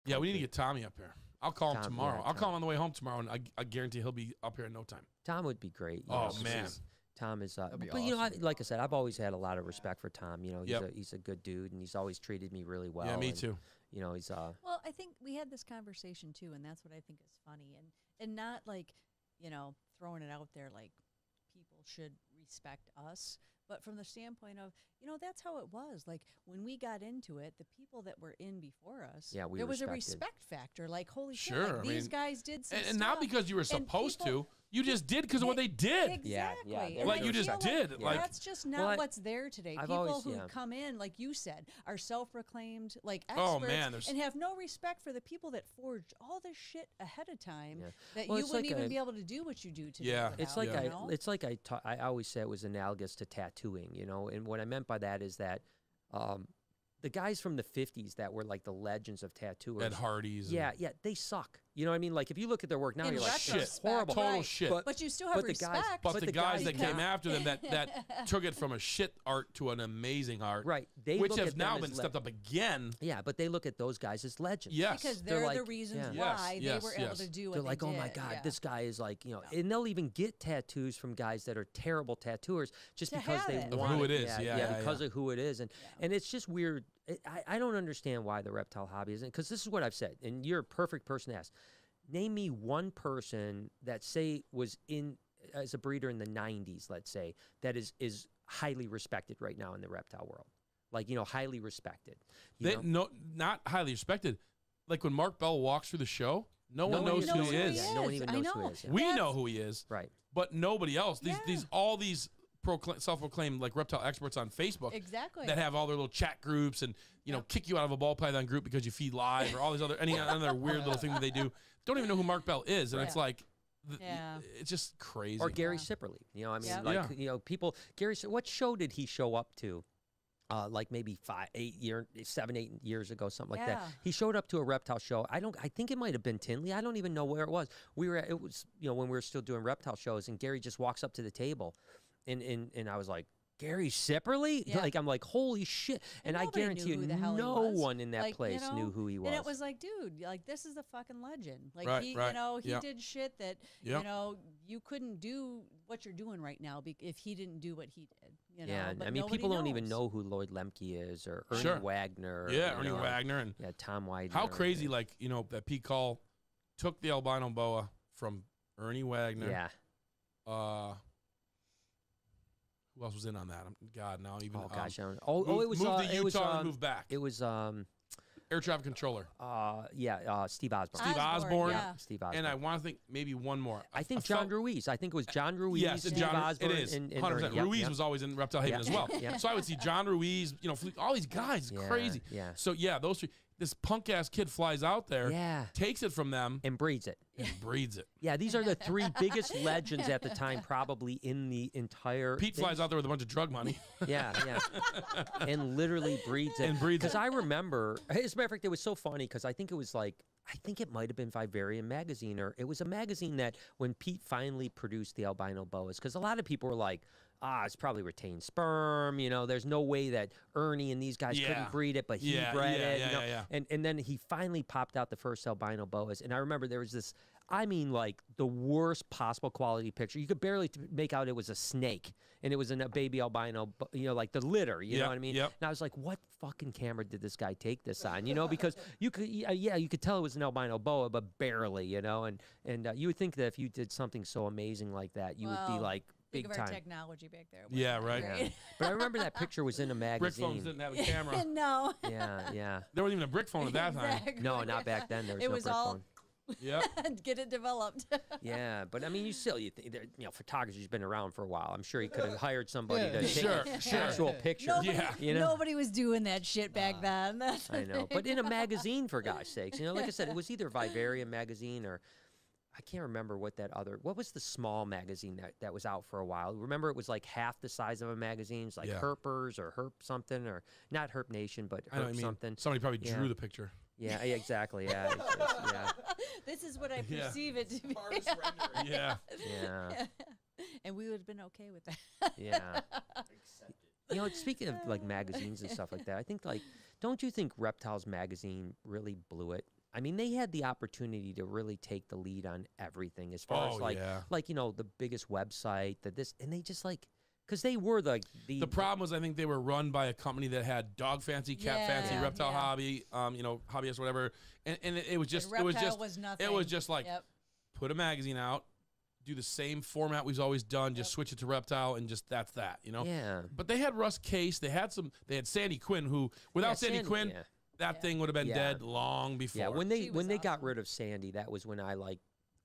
Yeah, we need to get Tommy up here. I'll call him tomorrow. Yeah, I'll call him on the way home tomorrow, and I guarantee he'll be up here in no time. Tom would be great. Oh, man. Tom is, but awesome. you know, like I said, I've always had a lot of respect for Tom. You know, Yep. he's a good dude, and he's always treated me really well. Yeah, me and, too. You know, he's Well, I think we had this conversation too, and that's what I think is funny, and not like, you know, throwing it out there like people should respect us, but from the standpoint of, you know, that's how it was. Like when we got into it, the people that were in before us, Yeah, we there was a respected. respect factor. Like, holy shit, Sure, like, I these mean, guys did some and not because you were and supposed people- to. You just did because of what they did. Exactly. Yeah, And like I you just feel did. Like, Like that's just not Well, what's there today. I've People always- who yeah. come in, like you said, are self-proclaimed like Oh, experts man, there's- and have no respect for the people that forged all this shit ahead of time that Well, you it's wouldn't like even a- be able to do what you do today. Yeah. It's without, like you know? it's like I always say it was analogous to tattooing, you know. And what I meant by that is that the guys from the 50s that were like the legends of tattooers, Ed Hardy's. yeah, they suck. You know what I mean? Like if you look at their work now, In you're like, shit. it's horrible, Total right. shit. But you still have but the guys- respect. But the guys that because- came after them that took it from a shit art to an amazing art, Right. They which look has at now them been as stepped up again. Yeah, but they look at those guys as legends. Yes, because They're they're the like- reasons yeah. why Yes, they were yes. able to do what They're like, they oh my did. God, Yeah. this guy is like, you know, and they'll even get tattoos from guys that are terrible tattooers just To because have they it. Of want who it is, yeah, because yeah. of who it is, and it's just weird. I don't understand why the reptile hobby isn't, because this is what I've said, and you're a perfect person to ask. Name me one person that say was in as a breeder in the 90s, let's say, that is highly respected right now in the reptile world. Like, you know, highly respected. You know? No, not highly respected. Like when Mark Bell walks through the show, no one one knows even who knows he who he is. is. No one even I knows who he know. is, yeah. We That's- know who he is, Right. but nobody else. Yeah. All these self-proclaimed like reptile experts on Facebook, Exactly. that have all their little chat groups and kick you out of a ball python group because you feed live or all these any other weird little thing that they do. Don't even know who Mark Bell is, and it's like, it's just crazy. Or Gary Sipperly. You know, I mean, Yeah. like, you know, people, what show did he show up to? Like maybe 7, 8 years ago, something like Yeah. that. He showed up to a reptile show. I think it might have been Tinley. I don't even know where it was. It was, you know, when we were still doing reptile shows, and Gary just walks up to the table, and I was like, Gary Sipperly? Yeah. Like, I'm like, holy shit. And I Nobody guarantee knew you, who the hell he no was. one in that Like, place you know, knew who he was. And it was like, dude, like, this is a fucking legend. Like, Right, he, right. you know, he Yep. did shit that, Yep. you know, you couldn't do what you're doing right now if he didn't do what he did. You know? Yeah, But I mean, nobody people don't even knows. know who Lloyd Lemke is, or Ernie Sure. Wagner. Yeah, you Ernie know, Wagner and Tom Widener. how crazy, like, you know, that Pete Call took the albino boa from Ernie Wagner. Yeah. Who else was in on that? God, now even. Oh gosh, I don't know. Moved, it was moved to it was, Utah and moved back. It was Air traffic controller. Steve Osborne. Steve Osborne. yeah. Steve Osborne. And I want to think maybe one more. I think John Ruiz. I think it was John Ruiz. Yes, Steve John. Osborne, It is and 100%. yep, Ruiz yep. was always in Reptile Haven Yep. as well. Yep. So I would see John Ruiz. You know, all these guys. It's Yeah, crazy. yeah. So yeah, those three. This punk ass kid flies out there. Yeah. Takes it from them and breeds it. and breeds it. Yeah, these are the three biggest legends at the time, probably in the entire. Pete flies out there with a bunch of drug money. Yeah, and literally breeds it. And breeds it. Because I remember, as a matter of fact, it was so funny because I think it was like, I think it might have been Vivarium magazine, or it was a magazine that when Pete finally produced the albino boas, because a lot of people were like, it's probably retained sperm, you know, there's no way that Ernie and these guys couldn't breed it, but he bred it. You know? Yeah. And then he finally popped out the first albino boas, and I remember there was this, I mean, like the worst possible quality picture. You could barely make out it was a snake, and it was a baby albino, you know, like the litter, you know what I mean? Yep. And I was like, what fucking camera did this guy take this on? You know, because you could, you could tell it was an albino boa, but barely, you know, and you would think that if you did something so amazing like that, you would be like, Think big of our time. technology back there. Yeah, right. Yeah. But I remember that picture was in a Brick magazine. phones didn't have a camera. No. Yeah. There wasn't even a brick phone at that time. Exactly. No, not back then. There was It no was brick all- phone. Yep. Get it developed. Yeah, but I mean, you know, photography's been around for a while. I'm sure he could have hired somebody to take an actual picture. Nobody, Yeah. You know? nobody was doing that shit back then. That's I know, but in a magazine, for gosh sakes, you know, like I said, it was either Vivarium magazine or I can't remember what was the small magazine that was out for a while. Remember, it was like half the size of a magazine. It's like Herpers or Herp something, or not Herp Nation, but I know what Herp you mean. something. Somebody probably drew the picture. Yeah, exactly. Yeah, yeah, This is what I perceive it to be. Yeah. yeah, And we would have been okay with that. yeah. You know, speaking of like magazines and stuff like that, I think, like, don't you think Reptiles magazine really blew it? I mean, they had the opportunity to really take the lead on everything as far as like the biggest website and they just because they were the problem was I think they were run by a company that had dog fancy, cat fancy, reptile hobby, hobbyist, whatever, and it was just like put a magazine out, do the same format we've always done, just switch it to reptile, and just that's that, Yeah. But they had Russ Case, they had Sandy Quinn, who without Sandy Quinn, that thing would have been dead long before. Yeah, when they got rid of Sandy, that was when I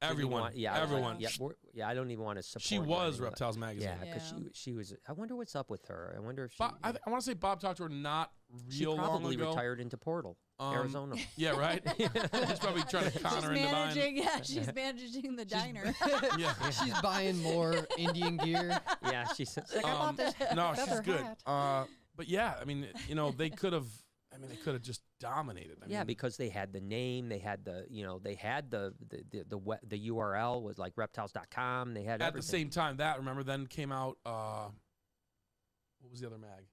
everyone. I don't even want to support. She was Reptiles magazine. Yeah, because she was. I wonder what's up with her. I wonder if she. I want to say Bob talked to her not real long ago. She probably retired into Portal, Arizona. Yeah, right. He's probably trying to con her into buying. Yeah, she's managing the diner. She's buying more Indian gear. Yeah, she's like, I bought this. No, she's good. But yeah, I mean, they could have. I mean, they could have just dominated. I mean, because they had the name, they had the the URL was like reptiles.com. They had at everything. the same time then came out. What was the other mag?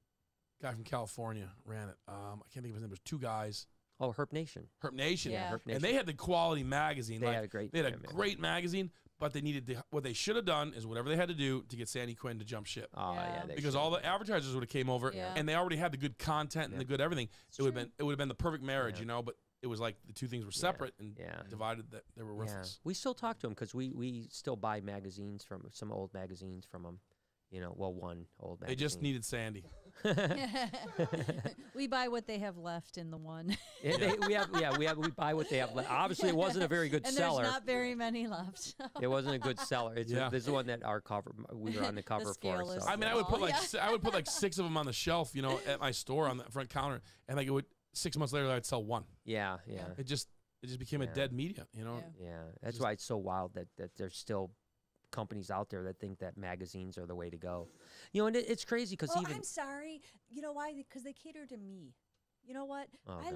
Guy from California ran it. I can't think of his name. There's two guys. Oh, Herp Nation. Herp Nation. Yeah, Herp Nation. And they had the quality magazine. They had a great. They had a great magazine. But they needed what they should have done is whatever they had to do to get Sandy Quinn to jump ship. Oh yeah, because all the advertisers would have came over, and they already had the good content and the good everything. It would have been the perfect marriage, But it was like the two things were separate and divided. That they were worthless. We still talk to them because we still buy magazines from some old magazines from them. One old magazine. They just needed Sandy. We buy what they have left in the one. We buy what they have left. Obviously, it wasn't a very good seller. There's not very many left. It wasn't a good seller. This is the one that our cover we were on the cover for. So. I mean, I would put like 6 of them on the shelf, at my store on the front counter, and like it would 6 months later I'd sell one. Yeah. It just became a dead media, Yeah, that's why it's so wild that there's still companies out there that think that magazines are the way to go. And it's crazy because I'm sorry. You know why? Because they cater to me. You know what? I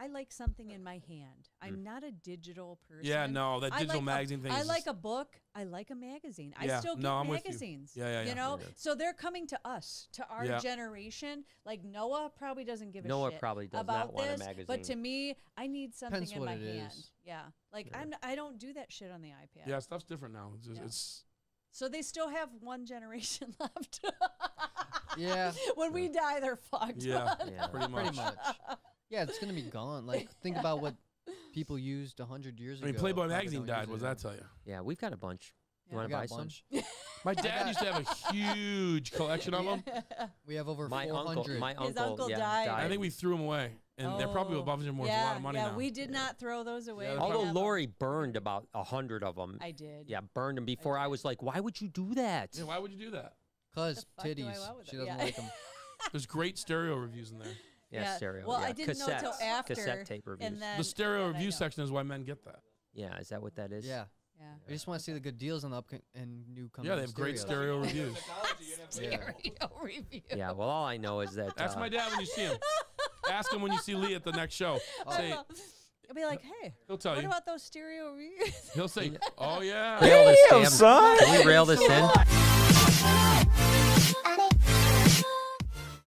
like something in my hand. I'm not a digital person. Yeah, no, that digital magazine thing. I like a book. I like a magazine. I still get magazines. Yeah. So they're coming to us, to our generation. Like Noah probably doesn't give a Noah shit probably does about not want this, a magazine. but to me, I need something in my hand. Is. Yeah, I don't do that shit on the iPad. Yeah, stuff's different now. It's so they still have one generation left. Yeah. When we die, they're fucked. Yeah, pretty much. Yeah, it's gonna be gone. Like, think about what people used 100 years ago. I mean, Playboy magazine died. What does that tell you? Yeah, we've got a bunch. You want to buy some? My dad used to have a huge collection of them. We have over my 400. His uncle died. I think we threw them away, and they're probably above worth a lot of money now. Yeah, we did not throw those away. Although Lori burned about 100 of them. I did. Yeah, burned them before. I was like, why would you do that? Yeah, why would you do that? Cause titties. She doesn't like them. There's great stereo reviews in there. Yeah, stereo. Well, I didn't know until after. Cassette tape reviews. The stereo review section is why men get that. Yeah, is that what that is? Yeah. I just want to see the good deals on the and new companies. Yeah, they have great stereo reviews. Stereo review. Yeah, well, all I know is that... Ask my dad when you see him. Ask him when you see Lee at the next show. Say, I'll be like, hey, he'll tell what you. about those stereo reviews? He'll say, oh, yeah. Damn, son. Can we rail this in?